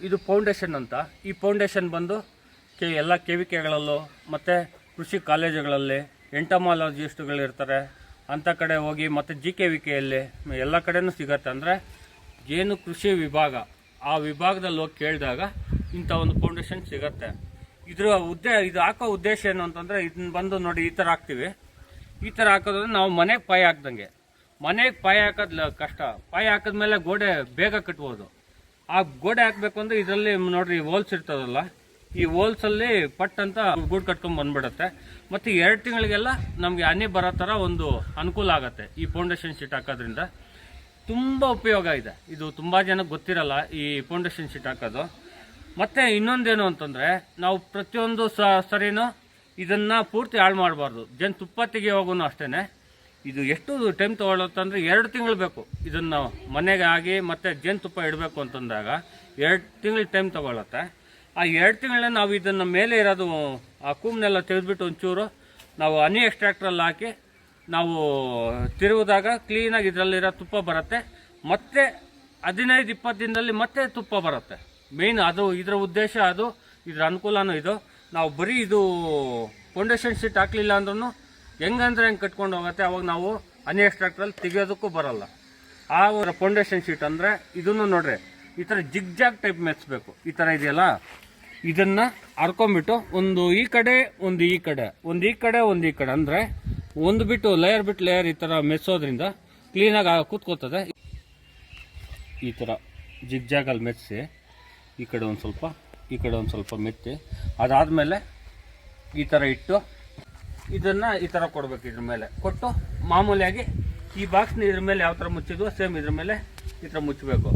ಇದು ಫೌಂಡೇಶನ್ ಅಂತ. ಈ ಫೌಂಡೇಶನ್ ಬಂದು ಎಲ್ಲ KVKಗಳಲ್ಲೂ ಮತ್ತು ಕೃಷಿ ಕಾಲೇಜುಗಳಲ್ಲಿ ಎಂಟಮಾಲಜಿಸ್ಟ್ಗಳಿರ್ತಾರೆ ಅಂಥ ಕಡೆ ಹೋಗಿ, ಮತ್ತು GKVKಯಲ್ಲಿ ಎಲ್ಲ ಕಡೆನೂ ಸಿಗತ್ತೆ. ಅಂದರೆ ಜೇನು ಕೃಷಿ ವಿಭಾಗ, ಆ ವಿಭಾಗದಲ್ಲಿ ಹೋಗಿ ಕೇಳಿದಾಗ ಇಂಥ ಒಂದು ಫೌಂಡೇಶನ್ ಸಿಗತ್ತೆ. ಇದು ಹಾಕೋ ಉದ್ದೇಶ ಏನು ಅಂತಂದರೆ, ಇದನ್ನ ಬಂದು ನೋಡಿ ಈ ಥರ ಹಾಕ್ತೀವಿ. ಈ ಥರ ಹಾಕೋದ್ರೆ ನಾವು ಮನೆಗೆ ಪಾಯ ಹಾಕ್ದಂಗೆ. ಮನೆಗೆ ಪಾಯ ಹಾಕೋದು ಕಷ್ಟ. ಪಾಯ ಹಾಕಿದ್ಮೇಲೆ ಗೋಡೆ ಬೇಗ ಕಟ್ಬೋದು. ಆ ಗೋಡೆ ಹಾಕಬೇಕು ಅಂದರೆ ಇದರಲ್ಲಿ ನೋಡ್ರಿ ಹೋಲ್ಸ್ ಇರ್ತದಲ್ಲ, ಈ ಹೋಲ್ಸಲ್ಲಿ ಪಟ್ ಅಂತ ಗೂಡು ಕಟ್ಕೊಂಡು ಬಂದ್ಬಿಡುತ್ತೆ. ಮತ್ತು 2 ತಿಂಗಳಿಗೆಲ್ಲ ನಮಗೆ ಹನಿ ಬರೋ ಥರ ಒಂದು ಅನುಕೂಲ ಆಗುತ್ತೆ ಈ ಫೌಂಡೇಶನ್ ಶೀಟ್ ಹಾಕೋದ್ರಿಂದ. ತುಂಬ ಉಪಯೋಗ ಇದೆ. ಇದು ತುಂಬ ಜನಕ್ಕೆ ಗೊತ್ತಿರಲ್ಲ ಈ ಫೌಂಡೇಶನ್ ಶೀಟ್ ಹಾಕೋದು. ಮತ್ತು ಇನ್ನೊಂದೇನು ಅಂತಂದರೆ, ನಾವು ಪ್ರತಿಯೊಂದು ಸರಿನೂ ಇದನ್ನು ಪೂರ್ತಿ ಹಾಳು ಮಾಡಬಾರ್ದು. ತುಪ್ಪ ತೆಗೆಯುವಾಗೂ ಅಷ್ಟೇ. ಇದು ಎಷ್ಟು ಟೈಮ್ ತೊಗೊಳುತ್ತಂದರೆ 2 ತಿಂಗಳು ಬೇಕು. ಇದನ್ನು ಮನೆಗೆ ಆಗಿ ಮತ್ತು ಜೇನುತುಪ್ಪ ಇಡಬೇಕು ಅಂತಂದಾಗ 2 ತಿಂಗಳು ಟೈಮ್ ತೊಗೊಳುತ್ತೆ. ಆ 2 ತಿಂಗಳೇ ನಾವು ಇದನ್ನು ಮೇಲೆ ಇರೋದು ಆ ಕೂಮ್ನೆಲ್ಲ ತೆಗೆದುಬಿಟ್ಟು ಒಂಚೂರು ನಾವು ಹನಿ ಎಕ್ಸ್ಟ್ರಾಕ್ಟ್ರಲ್ಲಿ ಹಾಕಿ ನಾವು ತಿರುಗಿದಾಗ ಕ್ಲೀನಾಗಿ ಇದರಲ್ಲಿರೋ ತುಪ್ಪ ಬರುತ್ತೆ. ಮತ್ತು 15-20 ದಿನದಲ್ಲಿ ಮತ್ತೆ ತುಪ್ಪ ಬರುತ್ತೆ. ಮೇಯ್ನ್ ಅದು ಇದರ ಉದ್ದೇಶ, ಅದು ಇದರ ಅನುಕೂಲನೂ ಇದು. ನಾವು ಬರೀ ಇದು ಫೌಂಡೇಶನ್ ಶೀಟ್ ಹಾಕಲಿಲ್ಲ ಅಂದ್ರೂ ಹೆಂಗೆ ಕಟ್ಕೊಂಡು ಹೋಗುತ್ತೆ. ಅವಾಗ ನಾವು ಹನಿ ಎಕ್ಸ್ಟ್ರಾಕ್ಟ್ರಲ್ಲಿ ತೆಗಿಯೋದಕ್ಕೂ ಬರಲ್ಲ. ಆ ಫೌಂಡೇಶನ್ ಶೀಟ್ ಅಂದರೆ ಇದನ್ನು ನೋಡ್ರಿ, ಈ ಥರ ಜಿಗ್ಜಾಗ್ ಟೈಪ್ ಮೆಚ್ಚಬೇಕು. ಈ ಥರ ಇದೆಯಲ್ಲ, ಇದನ್ನು ಹರ್ಕೊಂಬಿಟ್ಟು ಒಂದು ಈ ಕಡೆ ಒಂದು ಈ ಕಡೆ, ಒಂದು ಈ ಕಡೆ ಒಂದು ಈ ಕಡೆ, ಅಂದರೆ ಒಂದು ಬಿಟ್ಟು ಲೇಯರ್ ಈ ಥರ ಮೆಚ್ಚೋದ್ರಿಂದ ಕ್ಲೀನಾಗಿ ಕೂತ್ಕೋತದೆ. ಈ ಥರ ಜಿಗ್ಜಾಗಲ್ಲಿ ಮೆಚ್ಚಿ ಈ ಕಡೆ ಒಂದು ಸ್ವಲ್ಪ, ಈ ಕಡೆ ಒಂದು ಸ್ವಲ್ಪ ಮೆತ್ತಿ, ಅದಾದಮೇಲೆ ಈ ಥರ ಇಟ್ಟು ಇದನ್ನು ಈ ಥರ ಕೊಡಬೇಕು. ಇದ್ರ ಮೇಲೆ ಕೊಟ್ಟು ಮಾಮೂಲಿಯಾಗಿ ಈ ಬಾಕ್ಸ್ನ ಇದ್ರ ಮೇಲೆ ಯಾವ ಥರ ಮುಚ್ಚಿದ್ವೋ ಸೇಮ್ ಇದ್ರ ಮೇಲೆ ಈ ಥರ ಮುಚ್ಚಬೇಕು.